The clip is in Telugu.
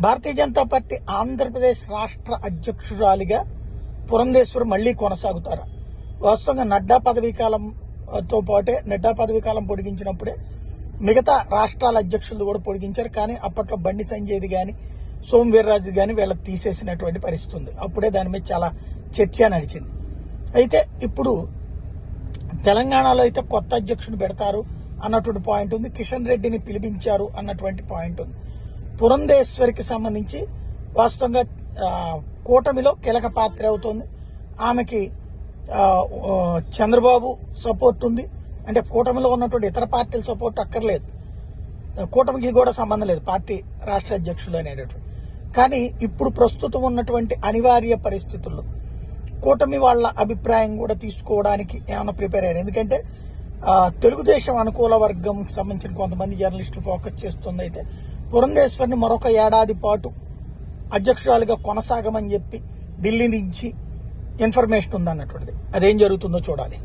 భారతీయ జనతా పార్టీ ఆంధ్రప్రదేశ్ రాష్ట్ర అధ్యక్షురాలిగా పురంధేశ్వరి మళ్లీ కొనసాగుతారా? వాస్తవంగా నడ్డా పదవీకాలంతో పాటే నడ్డా పదవీకాలం పొడిగించినప్పుడే మిగతా రాష్ట్రాల అధ్యక్షులు కూడా పొడిగించారు. కానీ అప్పట్లో బండి సంజయ్ది కానీ సోము వీర్రాజు కానీ వీళ్ళకి తీసేసినటువంటి పరిస్థితి ఉంది. అప్పుడే దాని మీద చాలా చర్చ నడిచింది. అయితే ఇప్పుడు తెలంగాణలో అయితే కొత్త అధ్యక్షుని పెడతారు అన్నటువంటి పాయింట్ ఉంది. కిషన్ రెడ్డిని పిలిపించారు అన్నటువంటి పాయింట్ ఉంది. పురంధేశ్వరికి సంబంధించి వాస్తవంగా కూటమిలో కీలక పాత్ర అవుతుంది. ఆమెకి చంద్రబాబు సపోర్ట్ ఉంది. అంటే కూటమిలో ఉన్నటువంటి ఇతర పార్టీల సపోర్ట్ అక్కర్లేదు, కూటమికి కూడా సంబంధం లేదు పార్టీ రాష్ట్ర అధ్యక్షులు అనేటటువంటి. కానీ ఇప్పుడు ప్రస్తుతం ఉన్నటువంటి అనివార్య పరిస్థితుల్లో కూటమి వాళ్ళ అభిప్రాయం కూడా తీసుకోవడానికి ఏమైనా ప్రిపేర్ అయ్యారు. ఎందుకంటే తెలుగుదేశం అనుకూల వర్గం సంబంధించిన కొంతమంది జర్నలిస్టులు ఫోకస్ చేస్తుంది. అయితే పురంధేశ్వరిని మరొక ఏడాది పాటు అధ్యక్షురాలుగా కొనసాగమని చెప్పి ఢిల్లీ నుంచి ఇన్ఫర్మేషన్ ఉందన్నటువంటిది. అదేం జరుగుతుందో చూడాలి.